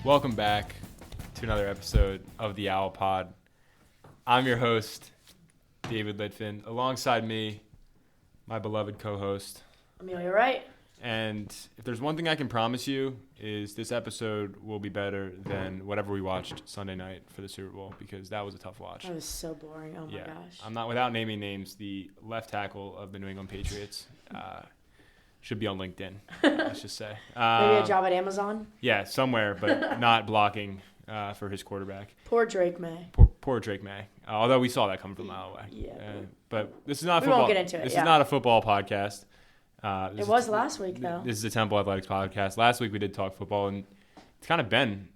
Welcome back to another episode of the Owl Pod. I'm your host, David Litfin. Alongside me, my beloved co-host, Amelia, right? And if there's one thing I can promise you is this episode will be better than whatever we watched Sunday night for the Super Bowl, because that was a tough watch. That was so boring. Oh my gosh. I'm not, without naming names, the left tackle of the New England Patriots should be on LinkedIn, let's just say. Maybe a job at Amazon? Yeah, somewhere, but not blocking for his quarterback. Poor Drake May. Poor Drake May. Although we saw that coming from a mile away. Yeah. But this is not we football. won't get into it. This is not a football podcast. It was last week, though. This is a Temple Athletics podcast. Last week we did talk football, and it's kind of been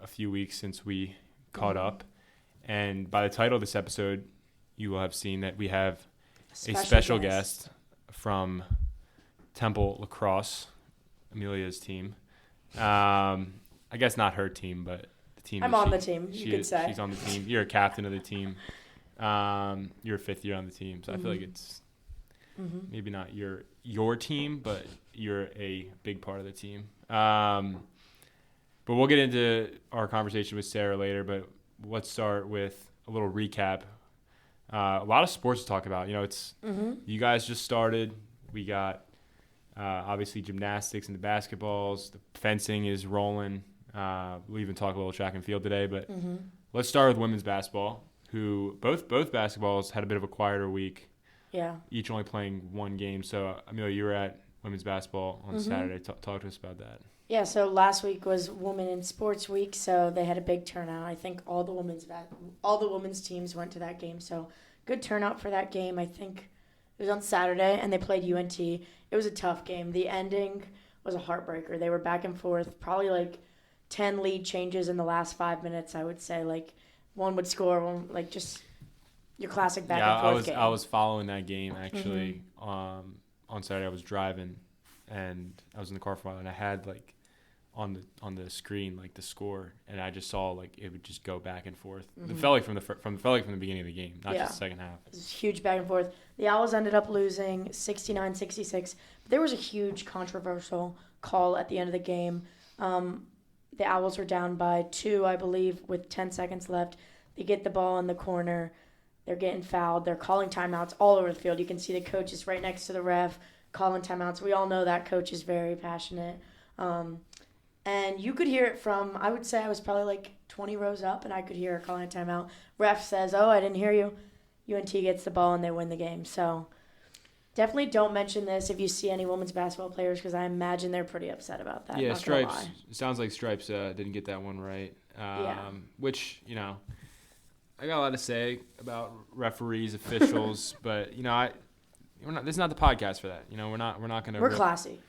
a few weeks since we caught up. And by the title of this episode, you will have seen that we have a special guest from Temple Lacrosse, Amelia's team. I guess not her team, but the team. I'm on the team, you could say. She's on the team. You're a captain of the team. You're a fifth year on the team, so I feel like it's maybe not your team, but you're a big part of the team. But we'll get into our conversation with Sarah later, but let's start with a little recap. A lot of sports to talk about. You know, it's you guys just started. We got obviously gymnastics and the basketballs. The fencing is rolling. We'll even talk a little track and field today, but let's start with women's basketball, who both basketballs had a bit of a quieter week. Yeah. Each only playing one game. So, Amelia, you were at women's basketball on Saturday. Talk to us about that. Yeah, so last week was Women in Sports Week, so they had a big turnout. I think all the women's teams went to that game, so good turnout for that game. I think it was on Saturday, and they played UNT. It was a tough game. The ending was a heartbreaker. They were back and forth, probably like 10 lead changes in the last 5 minutes, I would say. Like, one would score, one, like, just your classic back and forth game. I was following that game, actually. On Saturday, I was driving, and I was in the car for a while, and I had, like, on the screen, like, the score, and I just saw, like, it would just go back and forth. It felt like from the beginning of the game, not just the second half. It was huge back and forth. The Owls ended up losing 69-66. But there was a huge controversial call at the end of the game. The Owls were down by 2, I believe, with 10 seconds left. They get the ball in the corner. They're getting fouled. They're calling timeouts all over the field. You can see the coach is right next to the ref calling timeouts. We all know that coach is very passionate. And you could hear it from, I would say I was probably like 20 rows up, and I could hear her calling a timeout. Ref says, "Oh, I didn't hear you." UNT gets the ball, and they win the game. So definitely don't mention this if you see any women's basketball players, because I imagine they're pretty upset about that. Yeah, Stripes. It sounds like Stripes didn't get that one right. Which, you know, I got a lot to say about referees, officials, but, you know, this is not the podcast for that. You know, we're not going to. We're classy.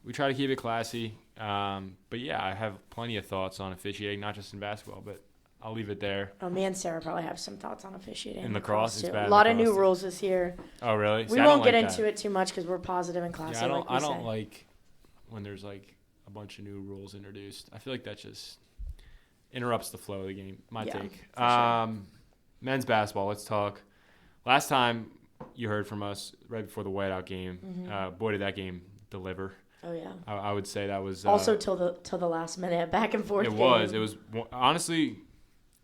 We try to keep it classy. But yeah, I have plenty of thoughts on officiating, not just in basketball, but I'll leave it there. Oh, me and Sarah probably have some thoughts on officiating. In lacrosse, it's bad. A lot of new rules this year. Oh, really? We won't get into it too much because we're positive and classy. Yeah, I don't like when there's like a bunch of new rules introduced. I feel like that just interrupts the flow of the game. My take. Sure. Men's basketball. Let's talk. Last time you heard from us right before the whiteout game. Boy, did that game deliver. Oh yeah. I would say that was also till the last minute, back and forth. It was honestly,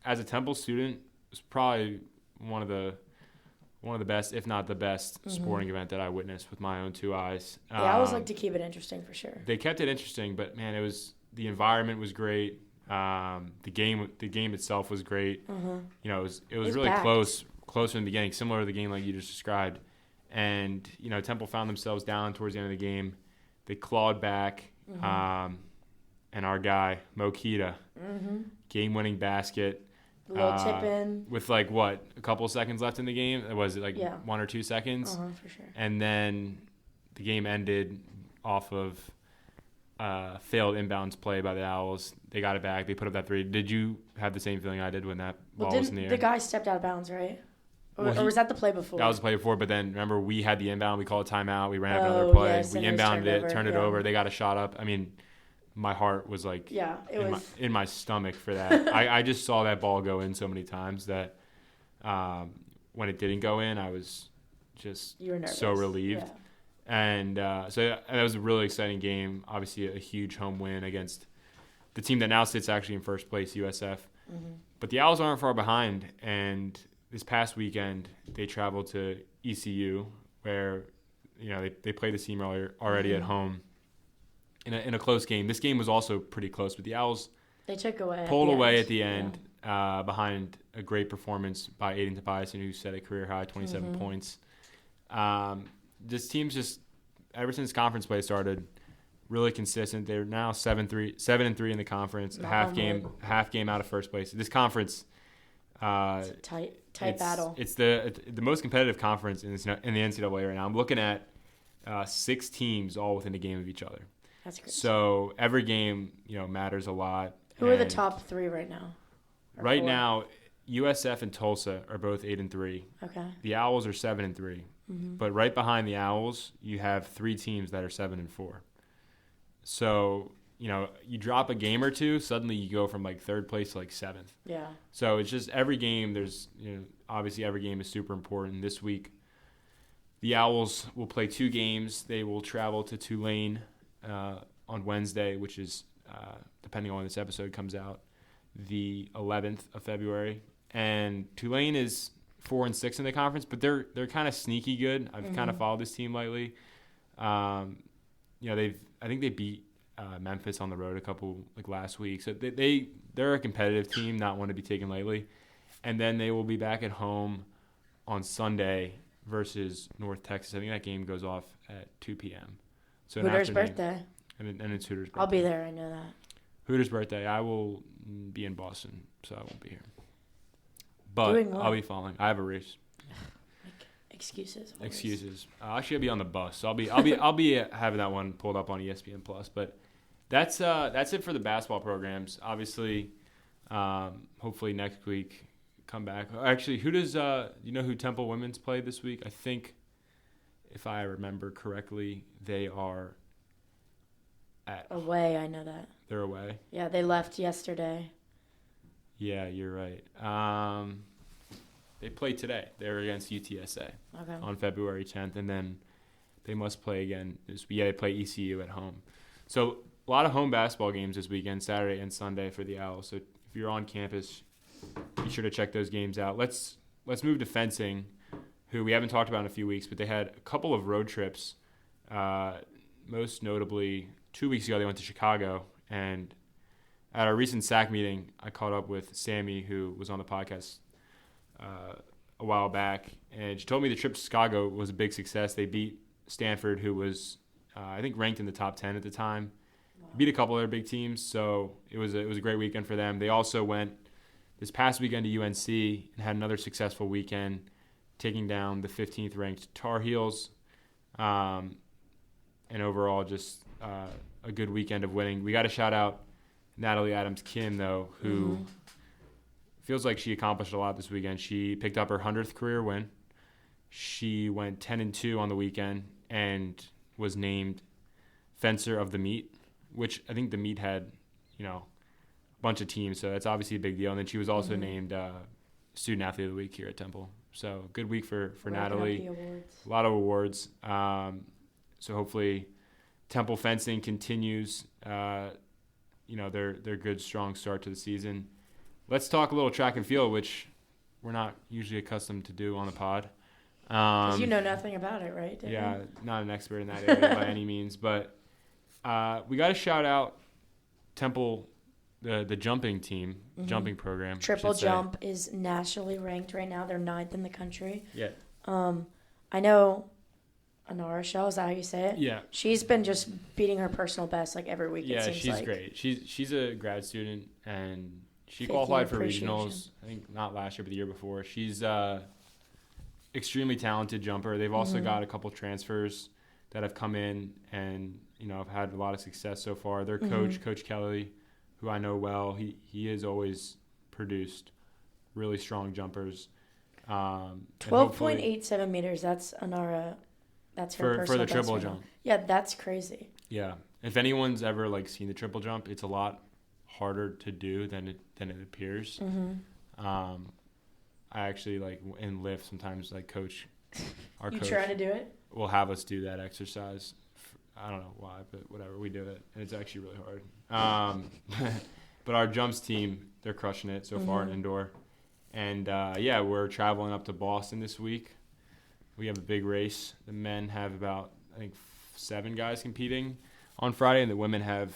as a Temple student, it was probably one of the best, if not the best, sporting event that I witnessed with my own two eyes. Yeah, I always like to keep it interesting for sure. They kept it interesting, but man, the environment was great. The game itself was great. You know, it was really packed. close in the beginning, similar to the game like you just described. And you know, Temple found themselves down towards the end of the game. They clawed back, and our guy Mokita, game-winning basket. A little tip in. With like a couple of seconds left in the game? Was it 1 or 2 seconds? For sure. And then the game ended off of failed inbounds play by the Owls. They got it back. They put up that 3. Did you have the same feeling I did when that ball was in the air? The guy stepped out of bounds, right? Or was that the play before? That was the play before, but then remember we had the inbound. We called a timeout. We ran up another play. Yes, we inbounded it, turned it over. They got a shot up. I mean, my heart was like in my stomach for that. I just saw that ball go in so many times that when it didn't go in, I was just so relieved. Yeah. And so that was a really exciting game. Obviously, a huge home win against the team that now sits actually in first place, USF. Mm-hmm. But the Owls aren't far behind, and this past weekend they traveled to ECU, where they played the team already at home in a close game. This game was also pretty close, but the Owls pulled away at the end behind a great performance by Aiden Tobiasen, who set a career high 27 points. This team's just ever since conference play started really consistent. They're now 7-3 in the conference, a half game out of first place. This conference, it's a tight battle. It's the most competitive conference in the NCAA right now. I'm looking at 6 teams all within a game of each other. That's great. So every game matters a lot. Who are the top 3 right now? Right now, USF and Tulsa are both 8-3. Okay. The Owls are 7-3. Mm-hmm. But right behind the Owls, you have 3 teams that are 7-4. So, you drop a game or two, suddenly you go from like 3rd place to like 7th. Yeah. So it's just every game, there's, obviously every game is super important. This week, the Owls will play 2 games. They will travel to Tulane on Wednesday, which is, depending on when this episode comes out, the 11th of February. And Tulane is 4-6 in the conference, but they're kind of sneaky good. I've kind of followed this team lately. I think they beat Memphis on the road a couple last week. So they're a competitive team, not one to be taken lightly. And then they will be back at home on Sunday versus North Texas. I think that game goes off at 2 p.m. So Hooters' birthday. And it's Hooters' birthday. I'll be there. I know that. Hooters' birthday. I will be in Boston, so I won't be here. But I'll be following. I have a race. Excuses. Always. Excuses. Actually, I'll be on the bus. So I'll be having that one pulled up on ESPN Plus. But that's it for the basketball programs. Obviously, hopefully next week come back. Actually, who does who Temple women's play this week? I think, if I remember correctly, they are away. I know that they're away. Yeah, they left yesterday. Yeah, you're right. They play today. They're against UTSA on February 10th, and then they must play again. They play ECU at home. So a lot of home basketball games this weekend, Saturday and Sunday for the Owls. So if you're on campus, be sure to check those games out. Let's move to fencing, who we haven't talked about in a few weeks, but they had a couple of road trips. Most notably, 2 weeks ago they went to Chicago, and at our recent SAC meeting, I caught up with Sammy, who was on the podcast a while back, and she told me the trip to Chicago was a big success. They beat Stanford, who was I think ranked in the top 10 at the time. Wow. Beat a couple other big teams, so it was a great weekend for them. They also went this past weekend to UNC and had another successful weekend, taking down the 15th ranked Tar Heels, and overall just a good weekend of winning. We got to shout out Natalie Adams-Kim, though, who feels like she accomplished a lot this weekend. She picked up her 100th career win. She went 10-2 on the weekend and was named Fencer of the Meet, which I think the meet had, a bunch of teams, so that's obviously a big deal. And then she was also named Student Athlete of the Week here at Temple. So good week for Natalie. A lot of awards. So hopefully Temple fencing continues, their good, strong start to the season. Let's talk a little track and field, which we're not usually accustomed to do on the pod. Because you know nothing about it, right? Yeah, not an expert in that area by any means. But we got to shout out Temple, the jumping team, jumping program. Triple jump is nationally ranked right now. They're 9th in the country. Yeah. I know Anara Shell, is that how you say it? Yeah. She's been just beating her personal best every week, it seems she's great. She's a grad student, and she qualified for regionals, I think not last year, but the year before. She's extremely talented jumper. They've also got a couple transfers that have come in and, have had a lot of success so far. Their coach, Coach Kelly, who I know well, he has always produced really strong jumpers. 12.87 meters, that's Anara. That's her personal for the best triple right jump. now. Yeah, that's crazy. Yeah. If anyone's ever seen the triple jump, it's a lot harder to do than it appears. I actually in lift sometimes coach. Our coach trying to do it? Will have us do that exercise I don't know why, but whatever, we do it, and it's actually really hard. But our jumps team, they're crushing it so far in indoor. And, we're traveling up to Boston this week. We have a big race. The men have about, I think, 7 guys competing on Friday, and the women have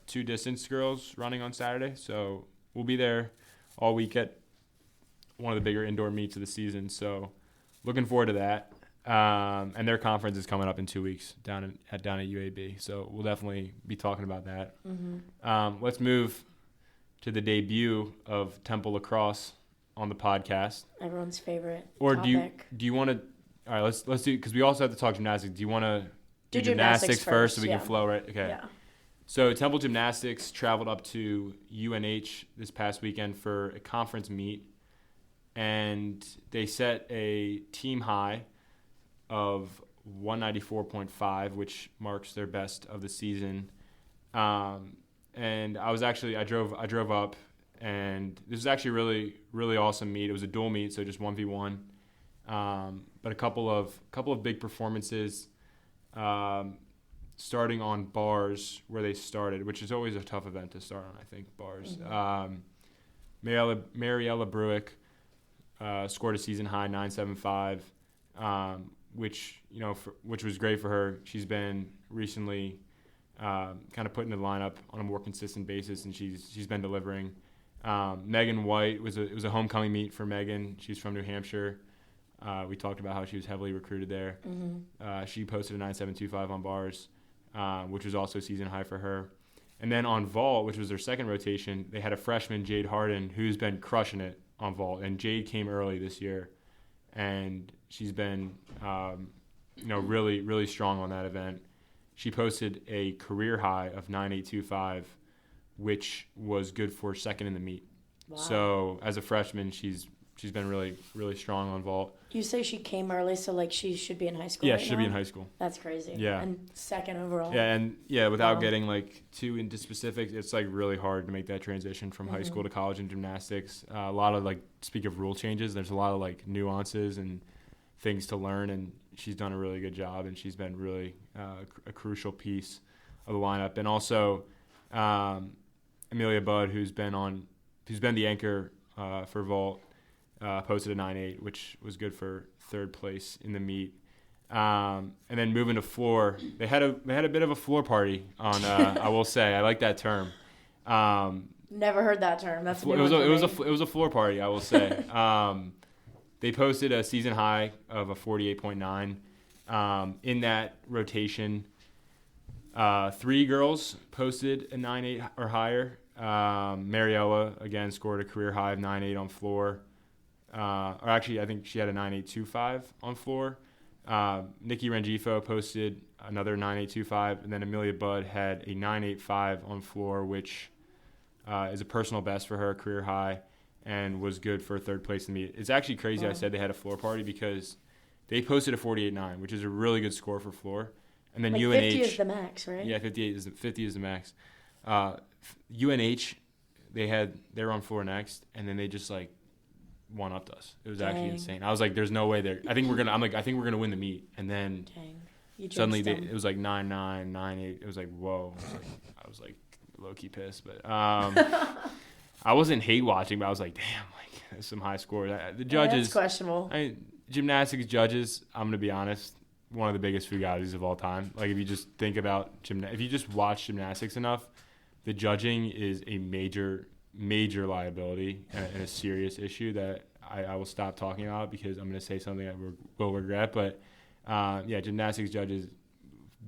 2 distance girls running on Saturday. So we'll be there all week at one of the bigger indoor meets of the season. So looking forward to that. And their conference is coming up in 2 weeks down at UAB. So we'll definitely be talking about that. Let's move to the debut of Temple Lacrosse on the podcast. Everyone's favorite or topic. do you want to? All right, let's do, because we also have to talk gymnastics. Do you want to do gymnastics first so we can flow, right? Okay. Yeah. So Temple Gymnastics traveled up to UNH this past weekend for a conference meet, and they set a team high of 194.5, which marks their best of the season. And I drove up, and this was actually really, really awesome meet. It was a dual meet, so just 1v1. But a couple of big performances, starting on bars where they started, which is always a tough event to start on, I think, bars. Mariella Bruick scored a season high 9.75, which was great for her. She's been recently kind of put in the lineup on a more consistent basis, and she's been delivering. Megan White was a homecoming meet for Megan. She's from New Hampshire. We talked about how she was heavily recruited there. She posted a 9.725 on bars, which was also season high for her. And then on vault, which was their second rotation, they had a freshman, Jade Harden, who's been crushing it on vault. And Jade came early this year, and she's been really, really strong on that event. She posted a career high of 9.825, which was good for second in the meet. Wow. So as a freshman, she's been really, really strong on vault. You say she came early, so like she should be in high school. Yeah, right she should be in high school. That's crazy. Yeah. And second overall. Yeah, and without getting like too into specifics, it's like really hard to make that transition from high school to college in gymnastics. A lot of speak of rule changes, there's a lot of like nuances and things to learn, and she's done a really good job, and she's been really a crucial piece of the lineup. And also Amelia Budd, who's been the anchor for vault, posted a 9.8, which was good for third place in the meet. And then moving to floor, they had a bit of a floor party on. I will say, I like that term. Never heard that term. That's it was a floor party, I will say. They posted a season high of a 48.9. In that rotation, 3 girls posted a 9.8 or higher. Mariella, again, scored a career high of 9.8 on floor. Or actually, I think she had a 9.825 on floor. Nikki Rengifo posted another 9.825, and then Amelia Budd had a 9.85 on floor, which is a personal best for her, career high, and was good for third place in the meet. It's actually crazy I said they had a floor party, because they posted a 48.9, which is a really good score for floor. And then UNH 50 is the max, right? Yeah, 50 is the max. UNH, they were on floor next, and then they just one-upped us. It was actually insane. I was like, "There's no way they're." I think we're gonna win the meet, and then suddenly it was like 9.9, 9.8. It was like, whoa! I was like low-key pissed, but I wasn't hate watching, but I was like, damn, there's some high scores. The judges, that's questionable. Gymnastics judges, I'm gonna be honest, one of the biggest fugazis of all time. Like, if you just think about if you just watch gymnastics enough, the judging is a major liability and a serious issue that I will stop talking about, because I'm going to say something I will regret. But gymnastics judges,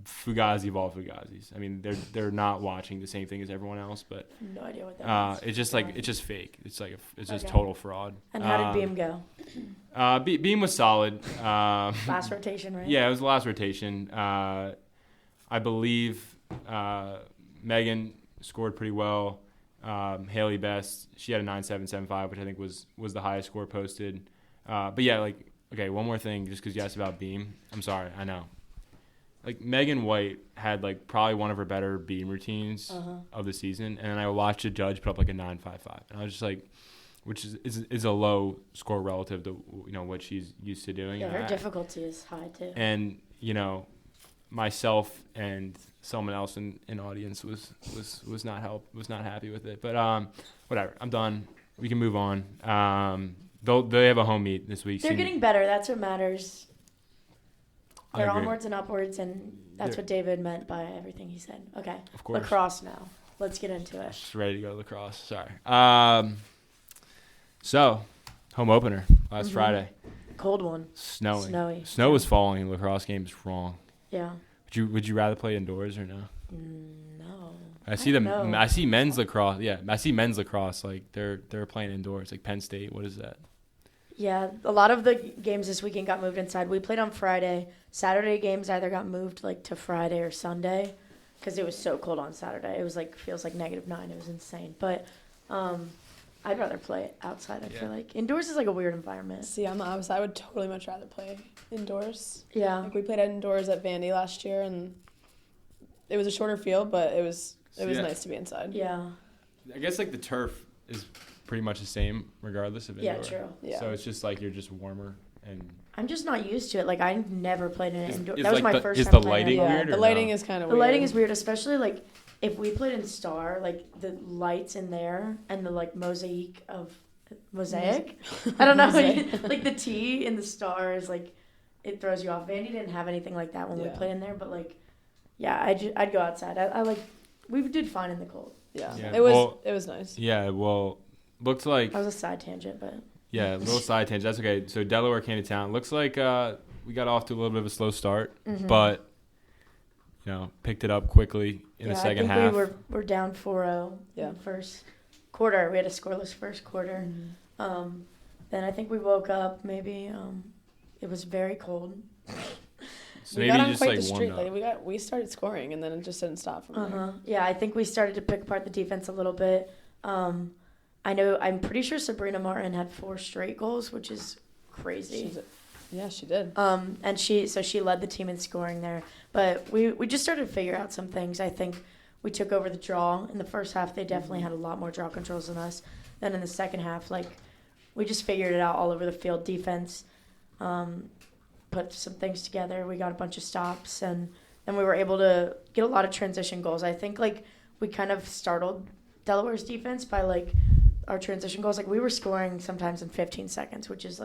fugazi of all fugazis. I mean, they're not watching the same thing as everyone else, but no idea what that is. It's just it's just fake. It's just total fraud. And how did Beam go? Beam was solid. Last rotation, right? Yeah, it was the last rotation. I believe Megan scored pretty well. Haley Best, she had a 9.775, which I think was the highest score posted. But yeah, okay, one more thing, just because you asked about Beam. I'm sorry, I know. Megan White had probably one of her better Beam routines of the season, and then I watched a judge put up a 9.55, and I was just which is a low score relative to what she's used to doing. Yeah, her difficulty is high too. And myself and someone else in audience was not happy with it. But whatever. I'm done. We can move on. They have a home meet this week. They're getting better. That's what matters. I They're agree. onwards and upwards, and that's what David meant by everything he said. Okay. Of course. Lacrosse now. Let's get into it. Just ready to go to lacrosse. Sorry. So, home opener last Friday. Cold one. Snowy. Snow was falling in lacrosse games. Wrong. Yeah. Would you rather play indoors or no? No. I see men's lacrosse. Yeah, I see men's lacrosse. Like they're playing indoors. Like Penn State. What is that? Yeah, a lot of the games this weekend got moved inside. We played on Friday. Saturday games either got moved like to Friday or Sunday because it was so cold on Saturday. It was feels like -9. It was insane. But I'd rather play it outside. I feel like indoors is like a weird environment. See, I'm the opposite. I would totally much rather play indoors. Yeah. Like we played indoors at Vandy last year, and it was a shorter field, but it was nice to be inside. Yeah. I guess like the turf is pretty much the same regardless of indoor. Yeah, true. Yeah. So it's just like you're just warmer and. I'm just not used to it. Like I never played in an indoor. Is That was like my first is time the playing lighting indoor. weird? The or lighting no? is kind of The weird. lighting is weird, especially like if we played in Star, like the lights in there and the like mosaic. I don't know. Like the T in the Star is like it throws you off. Vandy didn't have anything like that when we played in there, but like yeah, I'd go outside. I like we did fine in the cold. Yeah. Yeah. It was nice. Yeah, well, looks like That was a side tangent, but yeah, a little side tangent. That's okay. So Delaware came to town. Looks like we got off to a little bit of a slow start, but picked it up quickly in the second half. We were down 4-0 in the first quarter. We had a scoreless first quarter. Then I think we woke up. Maybe it was very cold. So we maybe got on just quite like the streak. warmed up. Like we started scoring, and then it just didn't stop from there. Yeah, I think we started to pick apart the defense a little bit. I'm pretty sure Sabrina Martin had 4 straight goals, which is crazy. She did. And she led the team in scoring there. But we just started to figure out some things. I think we took over the draw. In the first half, they definitely had a lot more draw controls than us. Then in the second half, we just figured it out all over the field. Defense, put some things together. We got a bunch of stops, and then we were able to get a lot of transition goals. I think we kind of startled Delaware's defense by our transition goals. We were scoring sometimes in 15 seconds, which is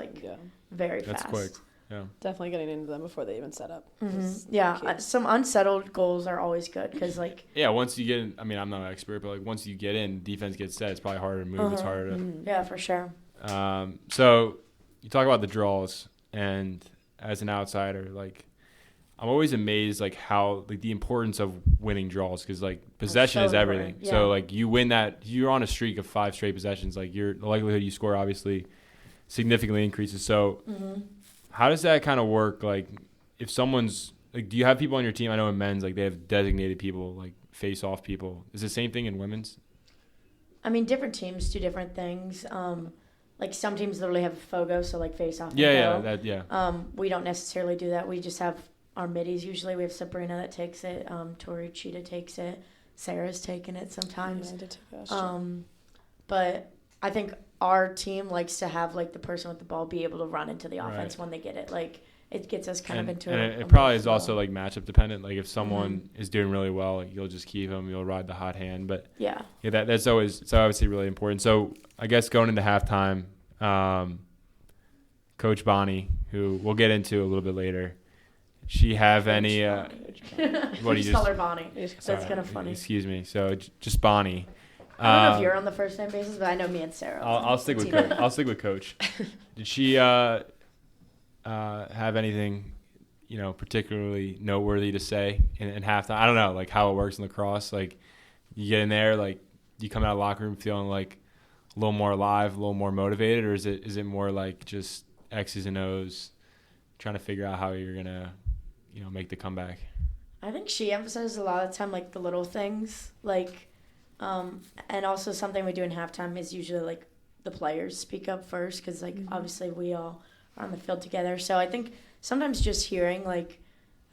very fast. That's quick. Yeah. Definitely getting into them before they even set up. Yeah, some unsettled goals are always good because yeah, once you get in, I mean, I'm not an expert, but once you get in, defense gets set, it's probably harder to move. It's harder to. Yeah, for sure. So you talk about the draws, and as an outsider, I'm always amazed how the importance of winning draws because possession is everything. Yeah. So you win that, you're on a streak of 5 straight possessions. The likelihood you score obviously significantly increases. So how does that kind of work? If someone's do you have people on your team? I know in men's they have designated people face off people. Is the same thing in women's? I mean, different teams do different things. Some teams literally have a FOGO, so face off. We don't necessarily do that. We just have our middies. Usually we have Sabrina that takes it. Tori Cheetah takes it. Sarah's taken it sometimes. Yeah, I did take that last year. But I think our team likes to have the person with the ball be able to run into the offense when they get it. It gets us kind of into and it probably is also matchup dependent. If someone is doing really well, you'll just keep them. You'll ride the hot hand. But that's always obviously really important. So I guess going into halftime, Coach Bonnie, who we'll get into a little bit later, she have any? What do you call her Bonnie? That's kind of funny. Excuse me. So just Bonnie. I don't know if you're on the first name basis, but I know me and Sarah. I'll stick with Coach. I'll stick with Coach. Did she have anything, particularly noteworthy to say in halftime? I don't know, how it works in lacrosse. You get in there, you come out of the locker room feeling a little more alive, a little more motivated, or is it more just X's and O's, trying to figure out how you're gonna, make the comeback? I think she emphasizes a lot of the time the little things, and also something we do in halftime is usually the players speak up first because obviously we all are on the field together. So I think sometimes just hearing I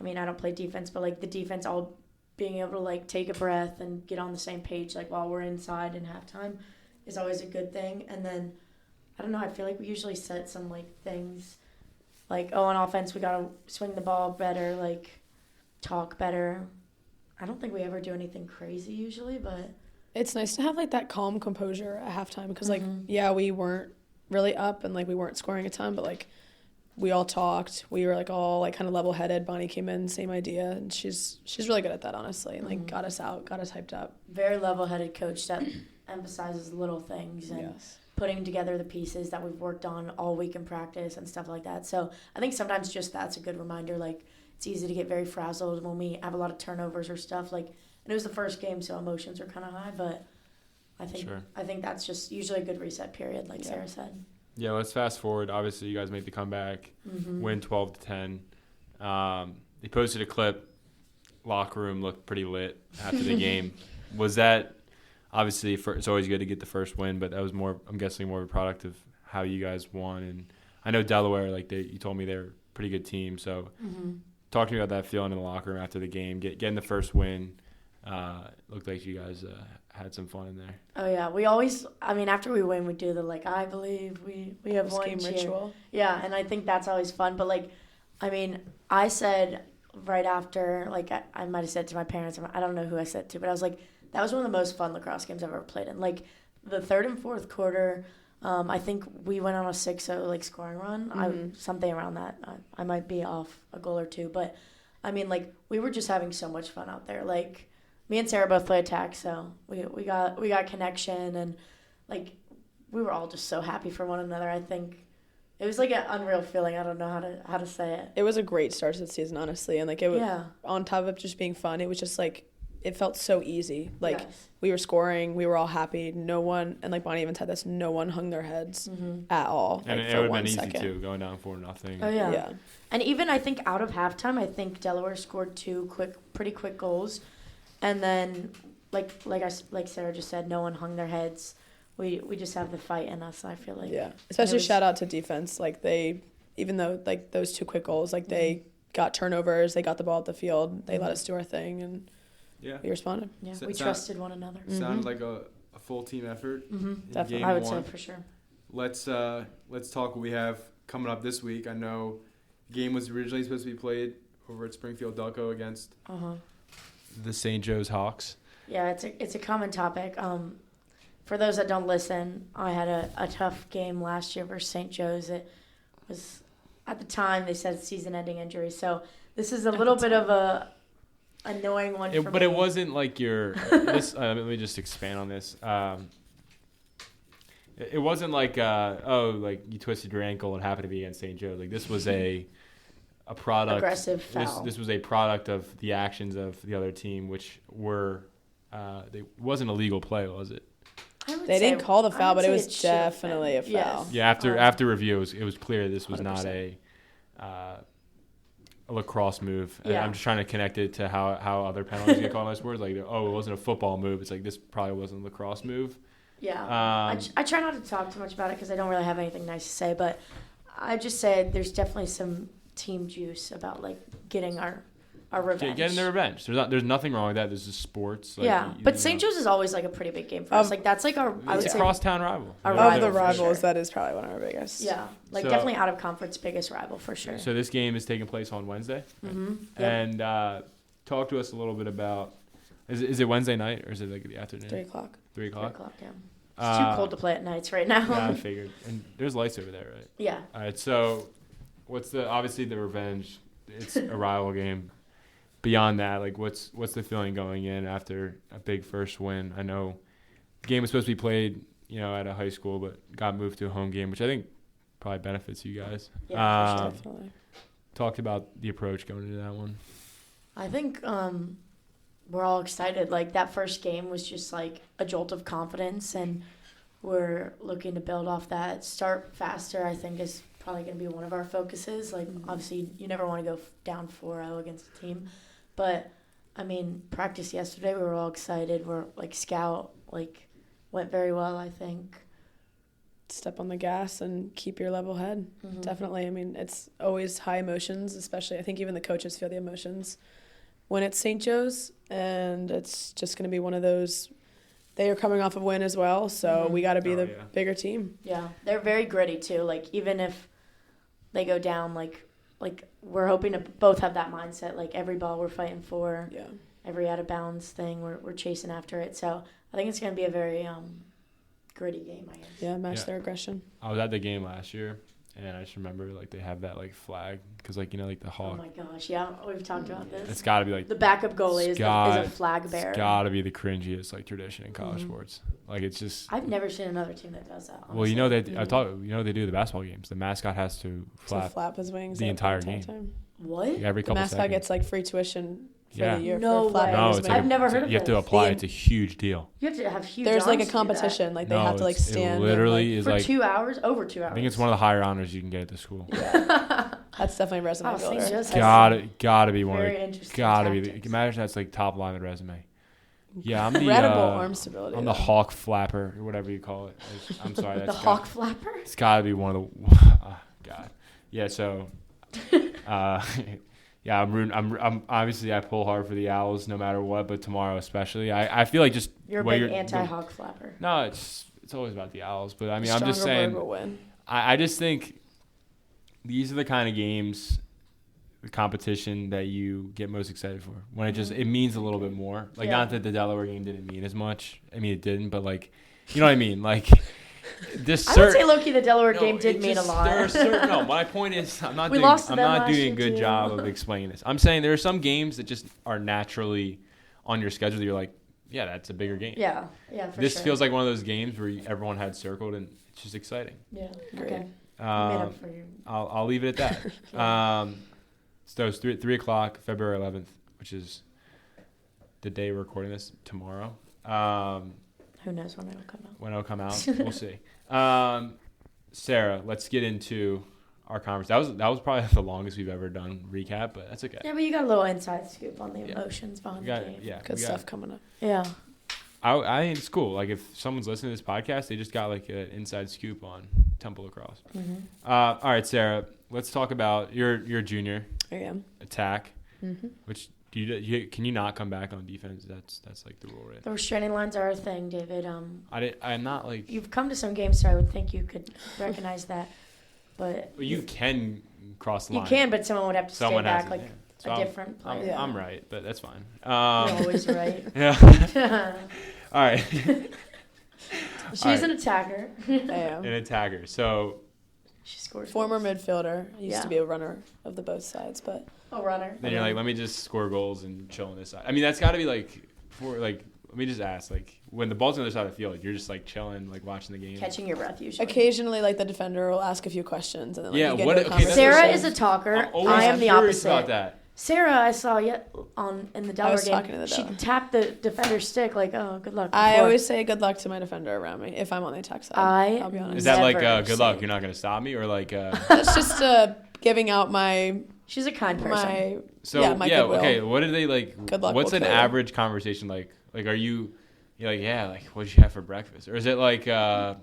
don't play defense, but the defense all being able to take a breath and get on the same page while we're inside in halftime is always a good thing. And then I don't know, I feel we usually set some things on offense we gotta swing the ball better. talk better. I don't think we ever do anything crazy usually, but It's nice to have, like, that calm composure at halftime because, like, Mhm. yeah, we weren't really up and, like, we weren't scoring a ton, but, like, we all talked. We were, like, all, like, kind of level-headed. Bonnie came in, same idea, and she's really good at that, honestly, and, like, got us hyped up. very level-headed coach that emphasizes little things and Yes. putting together the pieces that we've worked on all week in practice and stuff like that. So I think sometimes just that's a good reminder. Like, it's easy to get very frazzled when we have a lot of turnovers or stuff. Like, and it was the first game, so emotions are kind of high, but I think that's just usually a good reset period, like Sarah said. Yeah, let's fast forward. Obviously, you guys made the comeback, win 12-10. They posted a clip. Locker room looked pretty lit after the game. Was that obviously it's always good to get the first win, but that was more, I'm guessing, more of a product of how you guys won. And I know Delaware, like you told me they're a pretty good team. So talk to me about that feeling in the locker room after the game, getting the first win. Looked like you guys had some fun in there. Oh yeah, we always. I mean, after we win, we do the I believe we have won Game cheer. ritual. Yeah, and I think that's always fun. But I mean, I said right after, I might have said to my parents, I don't know who I said to, but I was like, that was one of the most fun lacrosse games I've ever played in. Like the third and fourth quarter, I think we went on a 6-0 scoring run. Something around that. I might be off a goal or two, but I mean, we were just having so much fun out there. Like, me and Sarah both play attack, so we got connection, and we were all just so happy for one another. I think it was an unreal feeling. I don't know how to say it. It was a great start to the season, honestly, and it was on top of it just being fun. It was just it felt so easy. Yes. We were scoring, we were all happy. No one, and Bonnie even said this, no one hung their heads at all. And it would have been easy too, going down 4-0. Oh yeah. And even I think out of halftime, I think Delaware scored two pretty quick goals. And then, like Sarah just said, no one hung their heads. We just have the fight in us, I feel like. Yeah, especially shout out to defense. Even though those two quick goals, they got turnovers, they got the ball at the field, they let us do our thing, and we responded. Yeah, we trusted one another. Sounded like a full team effort. Definitely, I would say for sure. Let's talk what we have coming up this week. I know the game was originally supposed to be played over at Springfield Delco against the St. Joe's Hawks. Yeah, it's a common topic. For those that don't listen, I had a tough game last year versus St. Joe's. It was, at the time, they said season-ending injury. So this is a little bit of a annoying one for me. But it wasn't like your this. Let me just expand on this. It wasn't like you twisted your ankle and happened to be against St. Joe's. This was a product. Aggressive foul. This was a product of the actions of the other team, which were it wasn't a legal play, was it? They didn't call the foul, but it was definitely a foul. Yes. Yeah, after review, it was clear this was 100%. Not a lacrosse move. Yeah. I'm just trying to connect it to how other penalties get called in sports. It wasn't a football move. It's this probably wasn't a lacrosse move. Yeah. I try not to talk too much about it because I don't really have anything nice to say, but I just say there's definitely some team juice about getting our revenge. Getting the revenge. There's nothing wrong with that. This is sports. But St. Joe's is always a pretty big game for us. That's our. It's a crosstown rival. Of the rivals, that is probably one of our biggest. Yeah, definitely out of conference biggest rival for sure. So this game is taking place on Wednesday. Mm-hmm. Yep. And talk to us a little bit about. Is it Wednesday night or is it the afternoon? 3 o'clock. 3 o'clock. 3 o'clock. Yeah. It's too cold to play at nights right now. Yeah, I figured. And there's lights over there, right? Yeah. All right. So, obviously the revenge? It's a rival game. Beyond that, what's the feeling going in after a big first win? I know the game was supposed to be played, at a high school, but got moved to a home game, which I think probably benefits you guys. Yeah, for sure. Definitely. Talked about the approach going into that one. I think we're all excited. That first game was just a jolt of confidence, and we're looking to build off that. Start faster, I think, is probably going to be one of our focuses. Obviously, you never want to go down 4-0 against a team. But, I mean, practice yesterday, we were all excited. We're, scout, went very well, I think. Step on the gas and keep your level head. Mm-hmm. Definitely. I mean, it's always high emotions, especially I think even the coaches feel the emotions when it's St. Joe's, and it's just going to be one of those. They are coming off a win as well, so we got to be bigger team. Yeah, they're very gritty too. Even if they go down like we're hoping to both have that mindset. Like every ball we're fighting for, every out of bounds thing we're chasing after it. So I think it's gonna be a very gritty game, I guess. Yeah, match their aggression. I was at the game last year, and I just remember like they have that like flag because like like the Hawk. Oh my gosh, yeah, we've talked about this. It's got to be like the backup goalie is a flag bearer. It's got to be the cringiest like tradition in college sports. Like it's just. I've never seen another team that does that. Honestly. Well, they do the basketball games. The mascot has to flap his wings the entire game. Time. What? Every couple the mascot seconds. gets like free tuition. For the year no for way. No, it's I've never heard of You have to apply. It's a huge deal. You have to have huge. There's like a arms to do competition. Like they No, have to like stand. It literally is for like 2 hours, over 2 hours. I think it's one of the higher honors you can get at the school. Yeah. That's definitely a resume builder. Gotta be one. Very of interesting. Gotta be. Tactics. Imagine that's like top line of the resume. Yeah, I'm the incredible arm stability. I'm the Hawk flapper or whatever you call it. I'm sorry. The Hawk flapper. It's gotta be one of the. God. Yeah. So. Yeah, I'm rooting. I'm obviously I pull hard for the Owls no matter what, but tomorrow especially. I feel like just you're a big anti-Hawk flapper. No, it's always about the Owls, but I mean I'm just saying. I just think these are the kind of games, the competition that you get most excited for when it means a little bit more. Like not that the Delaware game didn't mean as much. I mean it didn't, but like you know what I mean, like. I would say low-key the Delaware game did mean a lot. No, my point is I'm not doing a good job of explaining this. I'm saying there are some games that just are naturally on your schedule that you're like, yeah, that's a bigger game. Yeah, This feels like one of those games where everyone had circled and it's just exciting. Yeah, okay. I'll leave it at that. So it's 3 o'clock, February 11th, which is the day we're recording this tomorrow. Who knows when it'll come out? When it'll come out, we'll see. Sarah, let's get into our conversation. That was probably the longest we've ever done recap, but that's okay. Yeah, but you got a little inside scoop on the emotions behind the game. Yeah, good stuff coming up. Yeah. I think it's cool. Like if someone's listening to this podcast, they just got like an inside scoop on Temple Lacrosse. Mm-hmm. All right, Sarah, let's talk about you're a junior. I am. Attack, which. Can you not come back on defense? That's like the rule, right? The restraining lines are a thing, David. I'm not like. You've come to some games, so I would think you could recognize that, but you can cross the line. You can, but someone would have to stay back like so a different player. I'm right, but that's fine. You're always right. Yeah. All right. She's an attacker. I am. An attacker. So. She scores. Former midfielder. I used to be a runner of the both sides, but. A runner. Then you're like, let me just score goals and chill on this side. I mean, that's got to be like, let me just ask, like, when the ball's on the other side of the field, you're just like chilling, like watching the game, catching your breath usually. Occasionally, like the defender will ask a few questions, and then you get into a conversation. Sarah is a talker. I am the opposite. About that. Sarah, I saw in the Delaware game. She tapped the defender's stick like, "Oh, good luck." I always say good luck to my defender around me if I'm on the attack side. I'll be honest. Is that like good luck? You're not gonna stop me, or like? That's just giving out my. She's a kind person. My goodwill. Okay. What do they like? Good luck. What's an average conversation like? Like, are you're like, yeah, like, what did you have for breakfast? Or is it like, yeah,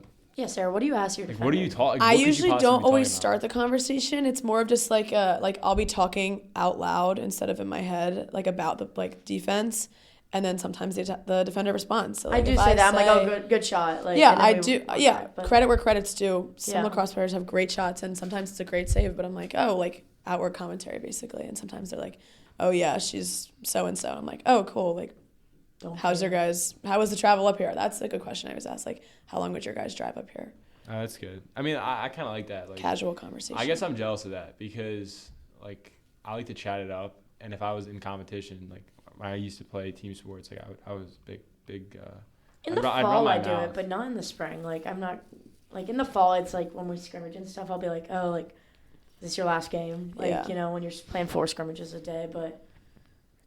Sarah, what do you ask your defender? What do you talk? I usually don't always start the conversation. It's more of just like I'll be talking out loud instead of in my head, like about the defense, and then sometimes the defender responds. So, like, I do say that. I'm like, oh, good shot. Like, yeah, I do. Yeah, credit where credit's due. Some lacrosse players have great shots, and sometimes it's a great save. But I'm like, oh, like outward commentary basically, and sometimes they're like, oh yeah, she's so and so. I'm like, oh cool, like. How was the travel up here? That's a good question I was asked. Like, how long would your guys drive up here? That's good. I mean, I kind of like that. Like, casual conversation. I guess I'm jealous of that because, like, I like to chat it up. And if I was in competition, like, I used to play team sports. Like, I was big. In the fall, I do it, but not in the spring. Like, I'm not, like, in the fall, it's like when we scrimmage and stuff, I'll be like, oh, like, is this your last game? Like, you know, when you're playing 4 scrimmages a day, but.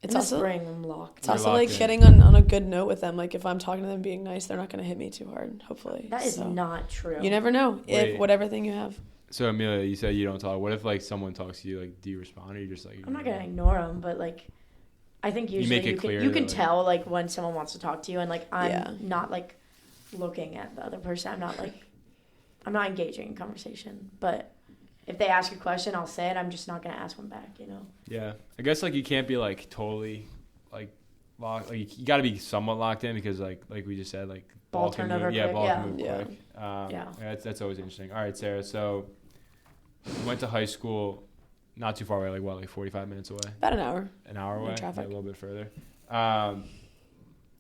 It's also spring, I'm locked. It's also like getting on a good note with them. Like if I'm talking to them being nice, they're not going to hit me too hard. Hopefully, that is not true. You never know. If whatever thing you have. So Amelia, you said you don't talk. What if like someone talks to you? Like, do you respond or you just like? I'm not gonna ignore them, but like, I think usually you can tell like when someone wants to talk to you, and like I'm not like looking at the other person. I'm not engaging in conversation, but. If they ask a question, I'll say it. I'm just not going to ask one back, you know? Yeah. I guess, like, you can't be, like, totally, like, locked. Like, you got to be somewhat locked in because, like we just said, like, ball turnover quick. Ball can move quick. That's always interesting. All right, Sarah. So, you went to high school not too far away, like 45 minutes away? About an hour. An hour away? Traffic. Yeah, a little bit further.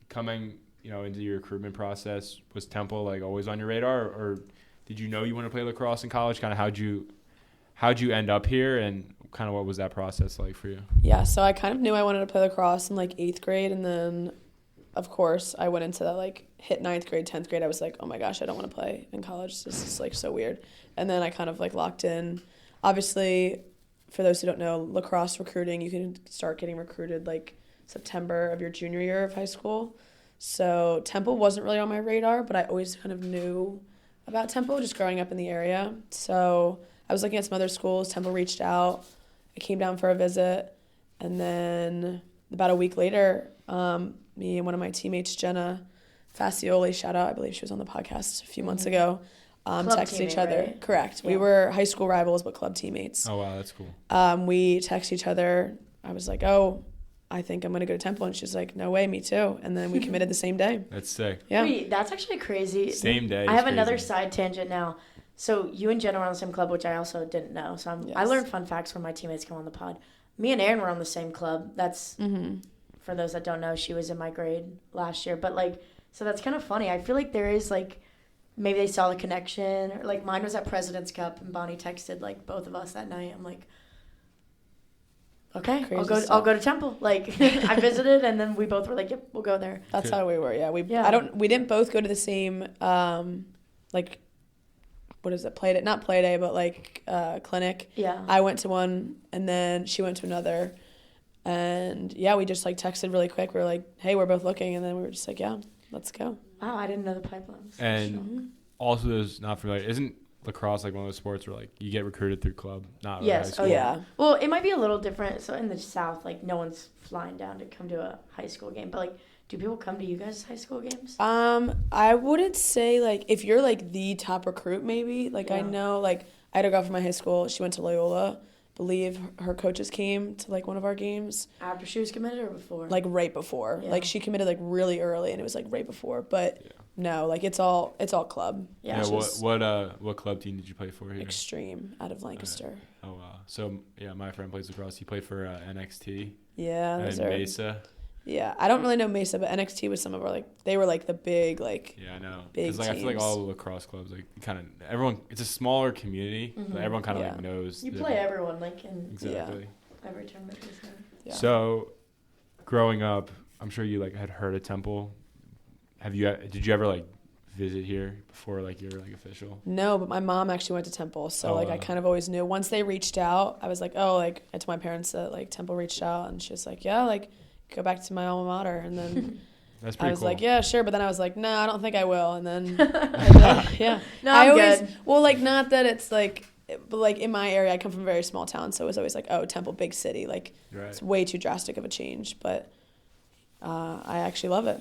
Coming, into your recruitment process, was Temple like always on your radar, or did you know you wanted to play lacrosse in college? Kind of how'd you end up here, and kind of what was that process like for you? Yeah, so I kind of knew I wanted to play lacrosse in like 8th grade, and then of course I went into that, like hit 9th grade, 10th grade. I was like, oh my gosh, I don't want to play in college. This is like so weird. And then I kind of like locked in. Obviously, for those who don't know, lacrosse recruiting, you can start getting recruited like September of your junior year of high school. So Temple wasn't really on my radar, but I always kind of knew about Temple just growing up in the area. So I was looking at some other schools. Temple reached out. I came down for a visit. And then about a week later, me and one of my teammates, Jenna Fascioli, shout out, I believe she was on the podcast a few months ago, texted each other. Right? Correct. Yeah. We were high school rivals, but club teammates. Oh, wow, that's cool. We texted each other. I was like, oh, I think I'm going to go to Temple. And she's like, no way, me too. And then we committed the same day. That's sick. Yeah. Wait, that's actually crazy. Same day. I have is another crazy. side tangent now. So you and Jen are on the same club, which I also didn't know. So I Yes. learned fun facts when my teammates come on the pod. Me and Erin were on the same club. That's, for those that don't know, she was in my grade last year. But, like, so that's kind of funny. I feel like there is, like, maybe they saw the connection. Or, like, mine was at President's Cup, and Bonnie texted, like, both of us that night. I'm like, okay, Crazy I'll go to Temple. Like, I visited, and then we both were like, yep, we'll go there. That's Good. how we were. Yeah. We didn't both go to the same, like, what is it? Not play day, but like clinic. Yeah. I went to one, and then she went to another. And yeah, we just like texted really quick. We were like, hey, we're both looking. And then we were just like, yeah, let's go. Wow, I didn't know the pipelines. And also, those not familiar, isn't lacrosse like one of those sports where like you get recruited through club, not really high Yes. school? Oh, yeah. Well, it might be a little different. So in the South, like, no one's flying down to come to a high school game. But, like, do people come to you guys' high school games? I wouldn't say like if you're like the top recruit, maybe. Like I Yeah. know like I had a girl from my high school. She went to Loyola. Believe her coaches came to like one of our games. After she was committed or before? Like right before. Yeah. Like she committed like really early, and it was like right before. But no, like it's all club. Yeah. It's Yeah. just what club team did you play for here? Extreme out of Lancaster. Oh wow. So yeah, my friend plays lacrosse. He played for NXT Yeah, and those are. Mesa. Yeah, I don't really know Mesa, but NXT was some of our like they were like the big like. Yeah, I know. Big Because like I feel like teams. all the lacrosse clubs, like kind of everyone. It's a smaller community, but everyone kind of Yeah. like knows. You the- play everyone, like, in exactly. every tournament. Yeah. So, growing up, I'm sure you like had heard of Temple. Did you ever like visit here before like you're like official? No, but my mom actually went to Temple, so Oh, like I wow. kind of always knew. Once they reached out, I was like, oh, like I told my parents that like Temple reached out, and she was like, yeah, like go back to my alma mater, and then That's I pretty was cool. like, yeah, sure, but then I was like, no, I don't think I will, and then yeah, No, I I'm always good. well, like not that it's like, but like in my area, I come from a very small town, so it was always like, oh, Temple, big city, like Right. it's way too drastic of a change, but I actually love it.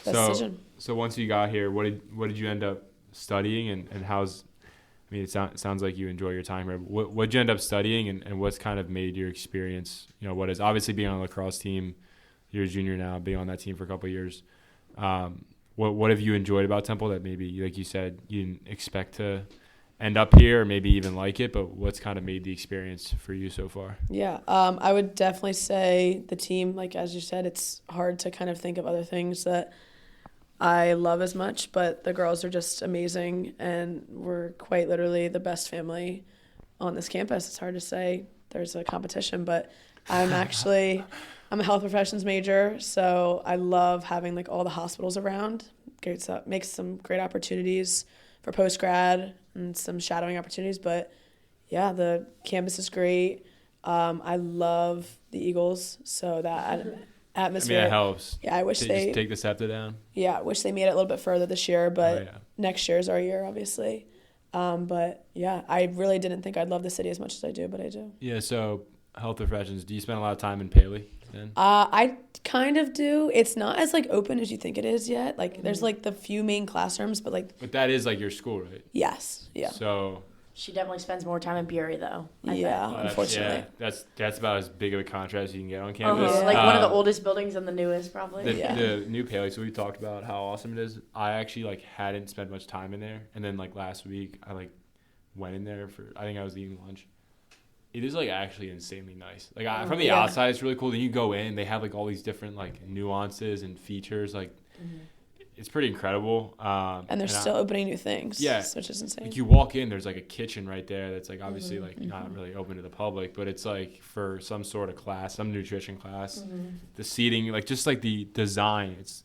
Best decision. So once you got here, what did you end up studying, and how's? I mean, it sounds like you enjoy your time here. What did you end up studying, and what's kind of made your experience? What is obviously being on a lacrosse team. You're a junior now, being on that team for a couple of years. What have you enjoyed about Temple that maybe, like you said, you didn't expect to end up here or maybe even like it, but what's kind of made the experience for you so far? Yeah, I would definitely say the team, like as you said, it's hard to kind of think of other things that I love as much, but the girls are just amazing, and we're quite literally the best family on this campus. It's hard to say there's a competition, but I'm a health professions major, so I love having like all the hospitals around. Makes some great opportunities for post-grad and some shadowing opportunities, but yeah, the campus is great. I love the Eagles, so that atmosphere. I mean, it helps. Yeah, I wish to they just take the SEPTA down. Yeah, I wish they made it a little bit further this year, but Oh, yeah. next year's our year, obviously. But yeah, I really didn't think I'd love the city as much as I do, but I do. Yeah. So health professions. Do you spend a lot of time in Paley then? I kind of do. It's not as like open as you think it is yet. Like there's like the few main classrooms, but like But that is like your school, right? yes, yeah, So She definitely spends more time in Bury, though. I yeah. bet. Unfortunately, that's about as big of a contrast you can get on campus. Yeah. Like one of the oldest buildings and the newest, probably. The new Paley. So we talked about how awesome it is. I actually like hadn't spent much time in there, and then like last week I like went in there for. I think I was eating lunch. it is like actually insanely nice. Like from the outside, it's really cool. Then you go in, they have like all these different like nuances and features. Like it's pretty incredible. And they're still opening new things. Yeah, which is insane. Like you walk in, there's like a kitchen right there that's like obviously like not really open to the public, but it's like for some sort of class, some nutrition class. The seating, like just like the design, it's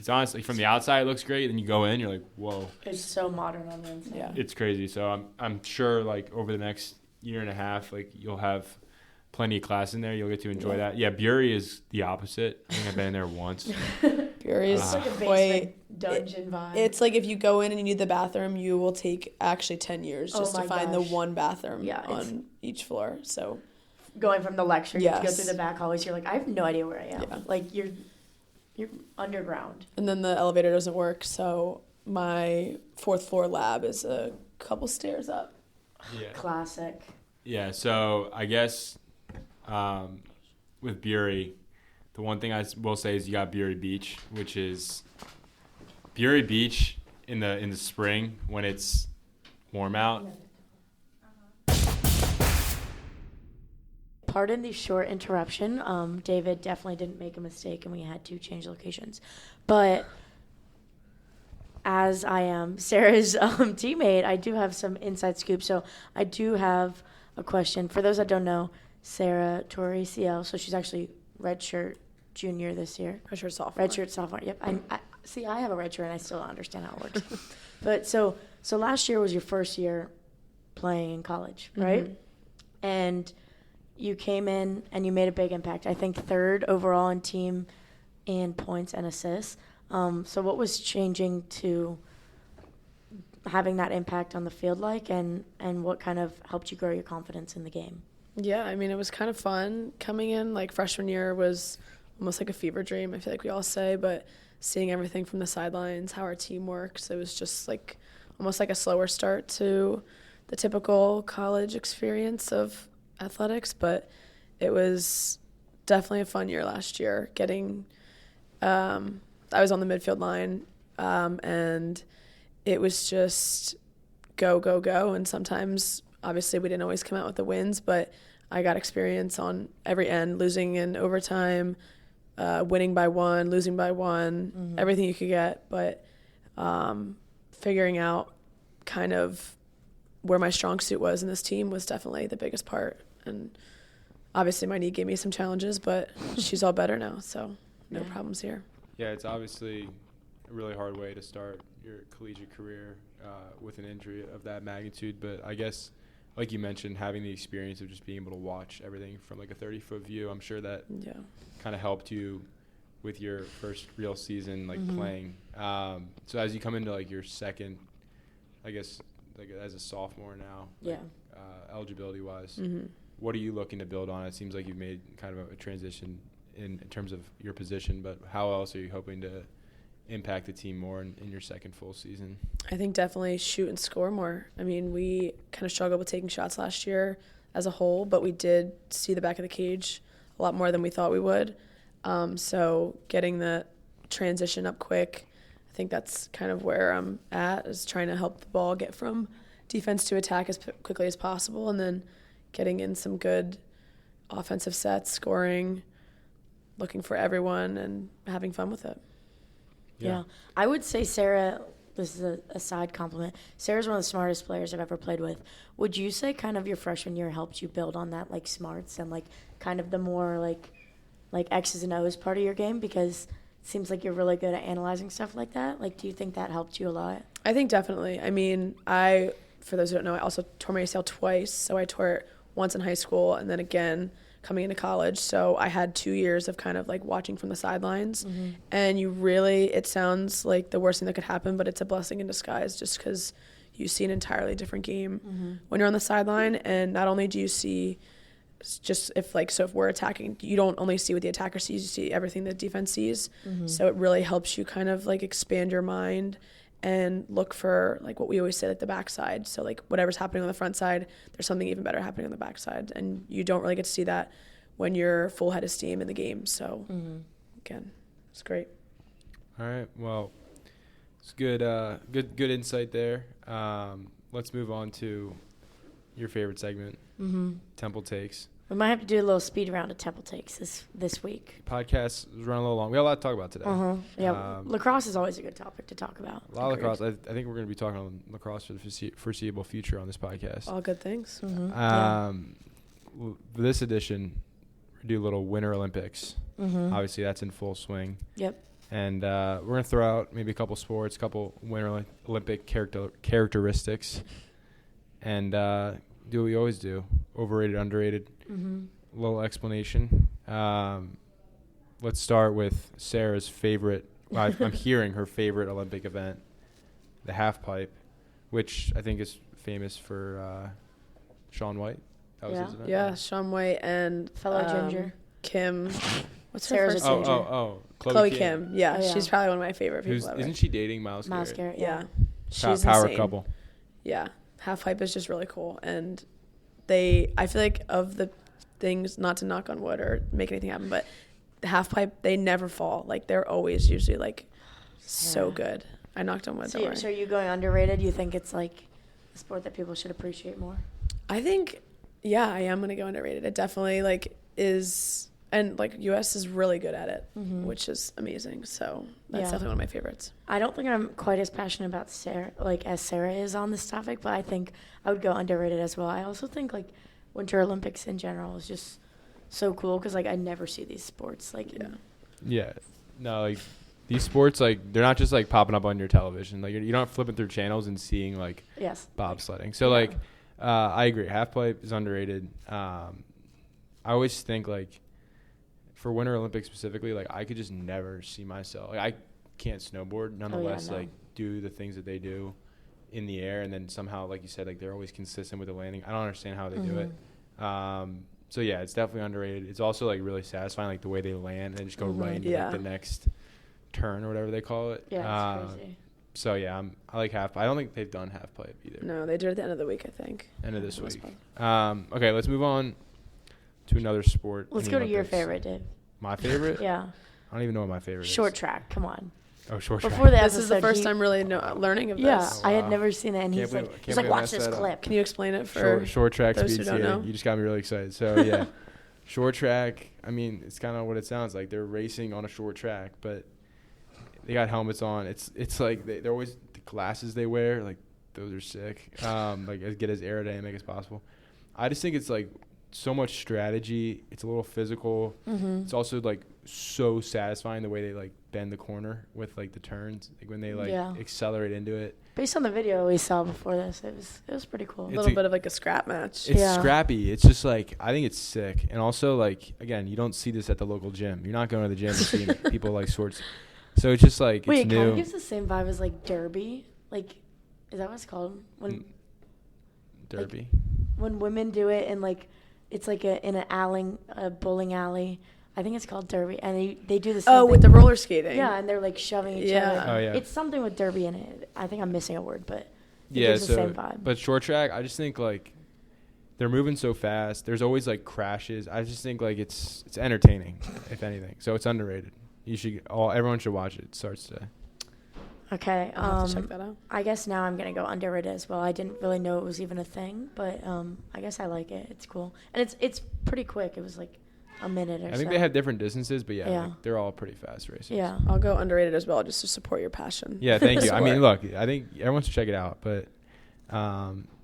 honestly from the outside it looks great. Then you go in, you're like, whoa, it's so modern on the inside. Yeah, it's crazy. So I'm sure like over the next year and a half, like you'll have plenty of class in there. You'll get to enjoy that. Yeah, Bury is the opposite. I think I've been there once. Bury is like a basement dungeon vibe. It's like if you go in and you need the bathroom, you will take actually 10 years just to find the one bathroom on each floor. So going from the lecture, you have to go through the back hallways. You're like, I have no idea where I am. Yeah. Like you're underground. And then the elevator doesn't work, so my 4th floor lab is a couple stairs up. Yeah. Classic. Yeah, so I guess with Bury, the one thing I will say is you got Bury Beach, which is Bury Beach in the spring when it's warm out. Pardon the short interruption. David definitely didn't make a mistake, and we had to change locations. But as I am Sarah's teammate, I do have some inside scoop. So I do have a question. For those that don't know, Sarah tore ACL, so she's actually redshirt junior this year. Redshirt sophomore. Redshirt sophomore, yep. I have a redshirt, and I still don't understand how it works. But so last year was your first year playing in college, right? And you came in and you made a big impact. I think 3rd overall in team in points and assists. So what was changing to having that impact on the field like, and what kind of helped you grow your confidence in the game? Yeah, I mean, it was kind of fun coming in. Like freshman year was almost like a fever dream, I feel like we all say, but seeing everything from the sidelines, how our team works, it was just like almost like a slower start to the typical college experience of athletics, but it was definitely a fun year last year. I was on the midfield line, and it was just go, go, go. And sometimes, obviously, we didn't always come out with the wins, but I got experience on every end, losing in overtime, winning by 1, losing by 1, everything you could get. But figuring out kind of where my strong suit was in this team was definitely the biggest part. And obviously my knee gave me some challenges, but she's all better now, so no problems here. Yeah, it's obviously a really hard way to start your collegiate career with an injury of that magnitude. But I guess, like you mentioned, having the experience of just being able to watch everything from like a 30-foot view, I'm sure that kind of helped you with your first real season, like playing. So as you come into like your second, I guess, like as a sophomore now, like, eligibility-wise, what are you looking to build on? It seems like you've made kind of a transition in terms of your position, but how else are you hoping to impact the team more in your second full season? I think definitely shoot and score more. I mean, we kind of struggled with taking shots last year as a whole, but we did see the back of the cage a lot more than we thought we would. So getting the transition up quick, I think that's kind of where I'm at, is trying to help the ball get from defense to attack as quickly as possible, and then getting in some good offensive sets, scoring, looking for everyone, and having fun with it. Yeah. I would say Sarah, this is a side compliment, Sarah's one of the smartest players I've ever played with. Would you say kind of your freshman year helped you build on that, like, smarts and, like, kind of the more, like X's and O's part of your game? Because it seems like you're really good at analyzing stuff like that. Like, do you think that helped you a lot? I think definitely. I mean, for those who don't know, I also tore my ACL twice. So I tore it once in high school and then again coming into college. So I had 2 years of kind of like watching from the sidelines. And it sounds like the worst thing that could happen, but it's a blessing in disguise just because you see an entirely different game when you're on the sideline. And not only do you see if we're attacking, you don't only see what the attacker sees, you see everything the defense sees. So it really helps you kind of like expand your mind and look for, like, what we always say, like the backside. So like whatever's happening on the front side, there's something even better happening on the backside, and you don't really get to see that when you're full head of steam in the game. So again, it's great. All right, well, it's good insight there. Let's move on to your favorite segment, Temple Takes. We might have to do a little speed round of Temple Takes this week. Podcast is running a little long. We got a lot to talk about today. Yeah, lacrosse is always a good topic to talk about. A lot of lacrosse. I think we're going to be talking on lacrosse for the foreseeable future on this podcast. All good things. This edition, we do a little Winter Olympics. Obviously, that's in full swing. Yep. And we're going to throw out maybe a couple sports, a couple Winter Olympic characteristics, and do what we always do: overrated, underrated. A little explanation. Let's start with Sarah's favorite. Well, I'm hearing her favorite Olympic event, the half pipe, which I think is famous for Shaun White. That was his event. Yeah, Shaun White and fellow ginger Kim. What's her Sarah's first a name? ginger. Chloe Kim. Yeah, Oh, yeah. she's probably one of my favorite people ever. Isn't she dating Miles Miles Garrett? Garrett. Yeah. She's Power insane. couple. Yeah, half pipe is just really cool, and I feel like of the things, not to knock on wood or make anything happen, but the half pipe, they never fall. Like, they're always usually like so good. I knocked on wood. So are you going underrated? You think it's like a sport that people should appreciate more? I think, yeah, I am gonna go underrated. It definitely like is, and like U.S. is really good at it, which is amazing. So that's definitely one of my favorites. I don't think I'm quite as passionate about Sarah, as Sarah is on this topic, but I think I would go underrated as well. I also think like Winter Olympics in general is just so cool because like I never see these sports Yeah. No, like these sports, like they're not just like popping up on your television. Like you're not flipping through channels and seeing like bobsledding. So like I agree. Half pipe is underrated. I always think like for Winter Olympics specifically, like I could just never see myself. Like I can't snowboard, nonetheless. Like do the things that they do in the air, and then somehow, like you said, like they're always consistent with the landing. I don't understand how they do it. So yeah, it's definitely underrated. It's also like really satisfying, like the way they land and just go right into like, the next turn or whatever they call it. Yeah, it's crazy. So yeah, I like half. I don't think they've done half pipe either. No, they do it at the end of the week, I think. End of this week. Okay, let's move on to another sport. Let's go to your favorite, Dave. My favorite? Yeah. I don't even know what my favorite is. Short track. Come on. Oh, short track. Before the This is the first time really learning of this. Yeah, I had never seen it, and he's like, watch this clip. Can you explain it for short track those speed who don't skating? know? You just got me really excited. So yeah, short track. I mean, it's kind of what it sounds like. They're racing on a short track, but they got helmets on. It's like they're always the glasses they wear. Like those are sick. Like get as aerodynamic as possible. I just think it's like so much strategy. It's a little physical. It's also like so satisfying the way they like bend the corner with like the turns, like when they like accelerate into it. Based on the video we saw before this, it was pretty cool. A little bit of like a scrap match. It's scrappy. It's just like I think it's sick. And also like again, you don't see this at the local gym. You're not going to the gym and seeing people like sorts. So it's just like Wait, it's new. It kind of gives the same vibe as like derby. Like, is that what it's called? Derby. Like, when women do it and like it's like in a bowling alley. I think it's called derby, and they do the same thing. With the roller skating. Yeah, and they're like shoving each other. Oh yeah. It's something with derby in it. I think I'm missing a word, but it yeah, gives the same vibe. But short track, I just think like they're moving so fast. There's always like crashes. I just think like it's entertaining, if anything. So it's underrated. Everyone should watch it. It starts today. Okay. I'll have to check that out. I guess now I'm gonna go underrated as well. I didn't really know it was even a thing, but I guess I like it. It's cool, and it's pretty quick. It was like a minute or so. I think they have different distances, but Yeah. like, they're all pretty fast races. Yeah. I'll go underrated as well, just to support your passion. Yeah, thank you. I mean, look, I think everyone should check it out, but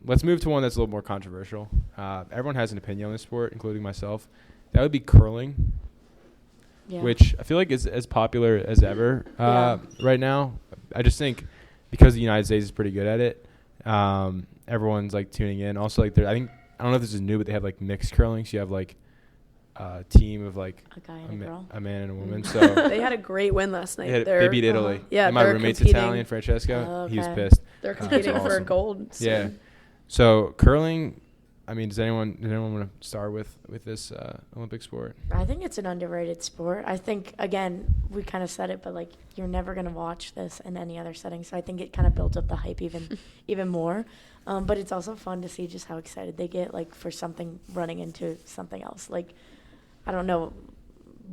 let's move to one that's a little more controversial. Everyone has an opinion on this sport, including myself. That would be curling, which I feel like is as popular as ever right now. I just think because the United States is pretty good at it, everyone's like tuning in. Also, like I don't know if this is new, but they have like mixed curling. So you have like a team of like a guy and a girl, a man and a woman. So they had a great win last night. They beat Italy. Yeah, and my roommate's Italian, Francesco. Oh, okay. He was pissed. They're competing for awesome. gold. Soon. Yeah. So curling. I mean, does anyone want to start with this Olympic sport? I think it's an underrated sport. I think, again, we kind of said it, but, like, you're never going to watch this in any other setting. So I think it kind of builds up the hype even more. But it's also fun to see just how excited they get, like, for something running into something else. Like, I don't know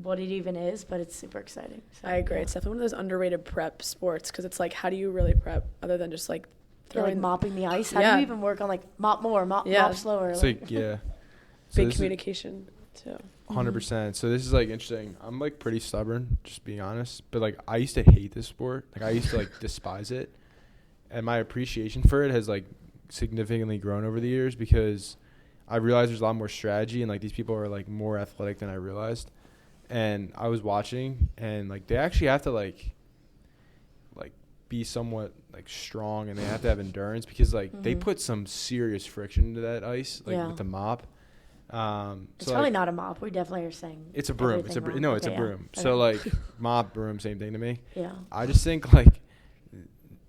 what it even is, but it's super exciting. So, I agree. Yeah. It's definitely one of those underrated prep sports because it's like, how do you really prep other than just, like, like mopping the ice. How do you even work on like mop more, mop slower? It's like, yeah. So big communication too. 100%. So this is like interesting. I'm like pretty stubborn, just being honest. But like I used to hate this sport. Like I used to like despise it, and my appreciation for it has like significantly grown over the years because I realized there's a lot more strategy and like these people are like more athletic than I realized. And I was watching, and like they actually have to like be somewhat like strong, and they have to have endurance because like they put some serious friction into that ice, like with the mop. It's so probably like, not a mop. We definitely are saying it's a broom. It's a no, it's a broom. So like mop, broom, same thing to me. Yeah. I just think like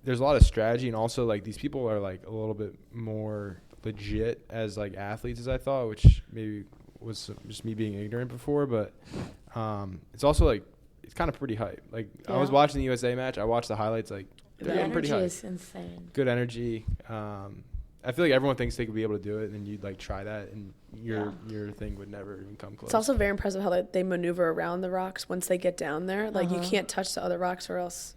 there's a lot of strategy, and also like these people are like a little bit more legit as like athletes as I thought, which maybe was just me being ignorant before, but it's also like it's kind of pretty hype. Like I was watching the USA match, I watched the highlights. Like the energy pretty hype. Is insane. Good energy. I feel like everyone thinks they could be able to do it, and then you'd like try that, and your thing would never even come close. It's also very impressive how they maneuver around the rocks once they get down there. Like you can't touch the other rocks, or else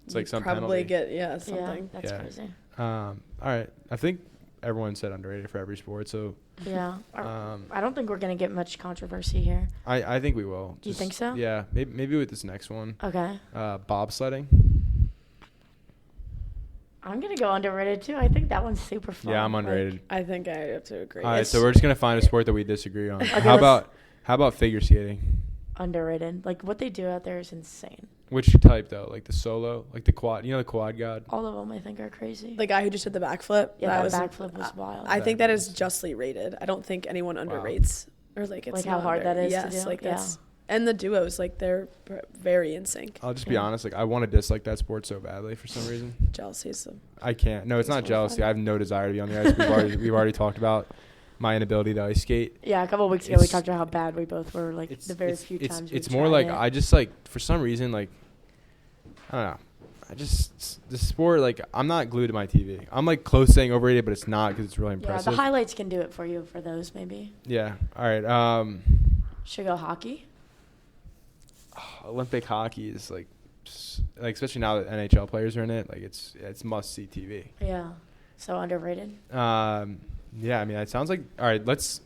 it's like some probably penalty. get something. Yeah, that's crazy. All right, I think everyone said underrated for every sport, so yeah. I don't think we're gonna get much controversy here. I think we will. Do you think so? Yeah, maybe with this next one. Okay. Bobsledding. I'm gonna go underrated too. I think that one's super fun. Yeah, I'm underrated. I think I have to agree. All right, so we're just gonna find a sport that we disagree on. Okay, how about figure skating? Underrated. Like what they do out there is insane. Which type though? Like the solo, like the quad? You know the quad god? All of them I think are crazy. The guy who just did the backflip. Yeah, that backflip was wild. I think that is justly rated. I don't think anyone underrates or like it's like how hard that is. Yes, to do? like that's. And the duos, like they're very in sync. I'll just be honest, like I want to dislike that sport so badly for some reason. Jealousy is I can't. No, it's not jealousy. I have no desire to be on the ice. We've already talked about my inability to ice skate. Yeah, a couple of weeks ago we talked about how bad we both were. Like the very few times. It's more like I just like for some reason like I don't know. The sport, like I'm not glued to my TV. I'm like close saying overrated, but it's not because it's really impressive. Yeah, the highlights can do it for you for those maybe. Yeah. All right. Should we go hockey? Olympic hockey is like especially now that NHL players are in it, like it's must see TV. Yeah. So underrated. Yeah, I mean it sounds like all right. Let's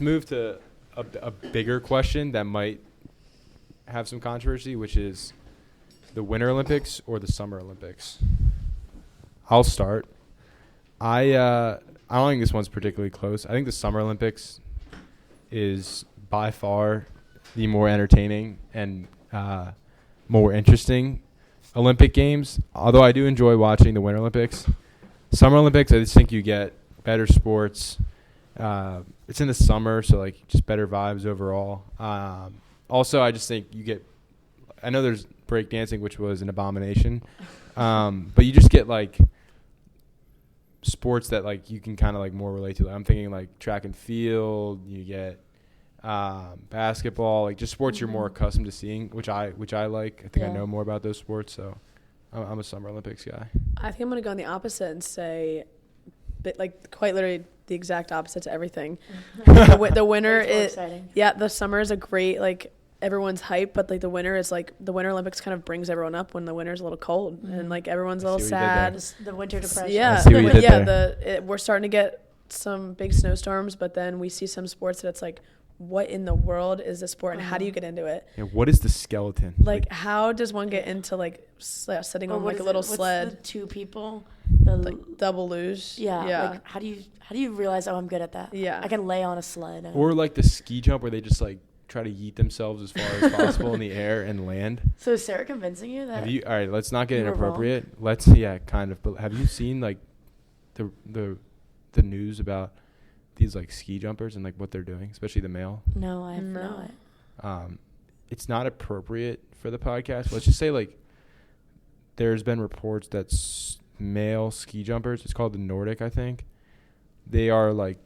move to a bigger question that might have some controversy, which is the Winter Olympics or the Summer Olympics. I'll start. I don't think this one's particularly close. I think the Summer Olympics is by far the more entertaining and more interesting Olympic Games. Although I do enjoy watching the Winter Olympics. Summer Olympics, I just think you get better sports. It's in the summer, so like just better vibes overall. Also, I just think you get – I know there's breakdancing, which was an abomination. But you just get like sports that like you can kind of like more relate to. Like, I'm thinking like track and field. You get basketball, like just sports you're more accustomed to seeing, which I like. I think I know more about those sports, so I'm a Summer Olympics guy. I think I'm gonna go on the opposite and say, like quite literally the exact opposite to everything. The winter is the summer is a great like everyone's hype, but like the winter is like the Winter Olympics kind of brings everyone up when the winter's a little cold and like everyone's a little sad. The winter depression. We're starting to get some big snowstorms, but then we see some sports that it's like, what in the world is this sport, and how do you get into it? Yeah, what is the skeleton? Like how does one get into like sitting on like a little sled? What's the two people, like double luge. Yeah. Like how do you realize I'm good at that? Yeah, I can lay on a sled. Or like the ski jump where they just like try to yeet themselves as far as possible in the air and land. So is Sarah convincing you that? All right, let's not get inappropriate. Wrong? Let's kind of. But have you seen like the news about these like ski jumpers and like what they're doing, especially the male? No, I have not. It's not appropriate for the podcast. Let's just say like there's been reports that male ski jumpers, it's called the Nordic, I think, they are like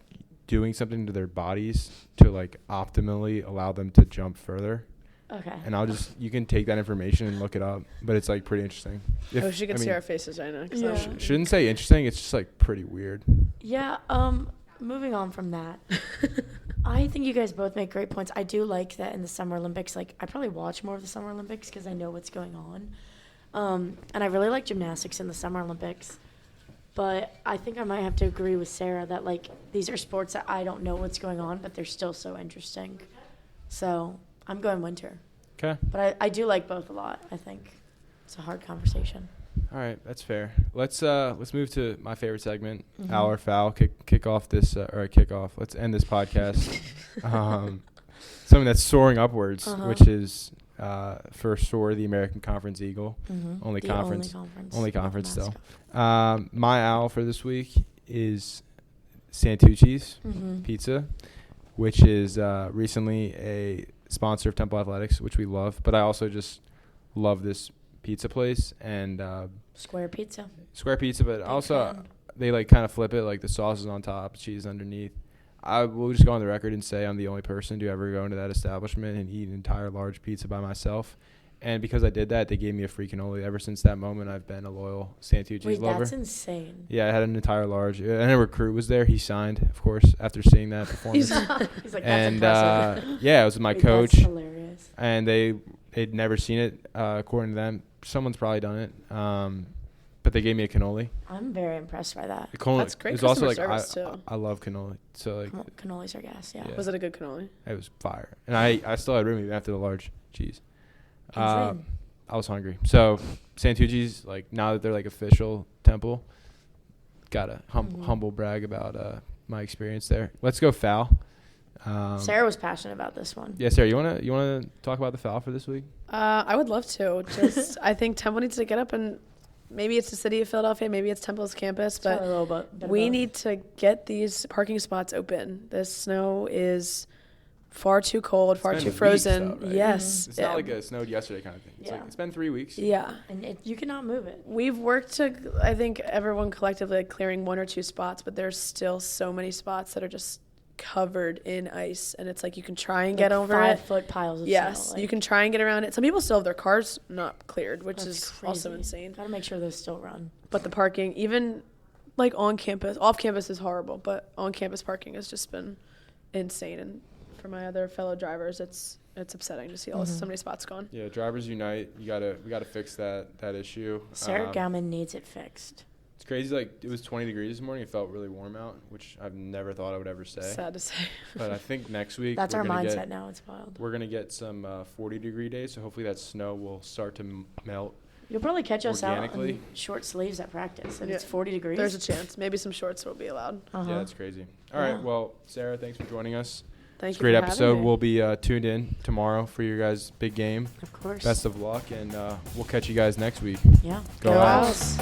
doing something to their bodies to like optimally allow them to jump further. Okay. And you can take that information and look it up, but it's like pretty interesting. I wish you could see our faces right now. Yeah. Shouldn't say interesting. It's just like pretty weird. Yeah. Moving on from that, I think you guys both make great points. I do like that in the Summer Olympics. Like I probably watch more of the Summer Olympics because I know what's going on. And I really like gymnastics in the Summer Olympics. But I think I might have to agree with Sarah that, like, these are sports that I don't know what's going on, but they're still so interesting. So I'm going winter. Okay. But I do like both a lot, I think. It's a hard conversation. All right, that's fair. Let's move to my favorite segment, Owl or Foul. Kick off this kick off. Let's end this podcast. Something that's soaring upwards, which is for sure the American Conference Eagle. Only conference still. My owl for this week is Santucci's Pizza, which is recently a sponsor of Temple Athletics, which we love. But I also just love this pizza place and Square pizza, but also they like kind of flip it, like the sauce is on top, cheese underneath. I will just go on the record and say I'm the only person to ever go into that establishment and eat an entire large pizza by myself. And because I did that, they gave me a free cannoli. Ever since that moment, I've been a loyal Santucci's lover. That's insane. Yeah, I had an entire large. And a recruit was there. He signed, of course, after seeing that performance. He's like, that's impressive. Yeah, it was my coach. That's hilarious. And they'd never seen it, according to them. Someone's probably done it. But they gave me a cannoli. I'm very impressed by that. That's great. It was also like service too. I love cannoli. So like cannolis are gas. Yeah. Was it a good cannoli? It was fire, and I still had room even after the large cheese. I was hungry. So Santucci's, like, now that they're like official Temple, gotta humble brag about my experience there. Let's go Foul. Sarah was passionate about this one. Yeah, Sarah, you wanna talk about the Foul for this week? I would love to. Just I think Temple needs to get up, and maybe it's the city of Philadelphia, maybe it's Temple's campus, but we need to get these parking spots open. The snow is far too cold, far too frozen. Weeks, though, right? Yes. It's not like it snowed yesterday kind of thing. It's like it's been 3 weeks. Yeah. And you cannot move it. We've worked to, I think, everyone collectively clearing 1 or 2 spots, but there's still so many spots that are just covered in ice, and it's like you can try and get over 5-foot piles of snow. Like, you can try and get around it. Some people still have their cars not cleared, which is crazy. also insane. Gotta make sure those still run. But the parking, even like on campus, off campus is horrible, but on campus parking has just been insane. And for my other fellow drivers, it's upsetting to see so many spots gone. Yeah, drivers unite. We gotta fix that issue. Sarah Gowman needs it fixed. It's crazy. Like, it was 20 degrees this morning. It felt really warm out, which I've never thought I would ever say. Sad to say. But I think next week that's our mindset now. It's wild. We're gonna get some 40-degree days, so hopefully that snow will start to melt. You'll probably catch us out in short sleeves at practice, and it's 40 degrees. There's a chance. Maybe some shorts will be allowed. Yeah, that's crazy. All right. Well, Sarah, thanks for joining us. Thank you. Great episode. We'll be tuned in tomorrow for your guys' big game. Of course. Best of luck, and we'll catch you guys next week. Yeah. Go Owls.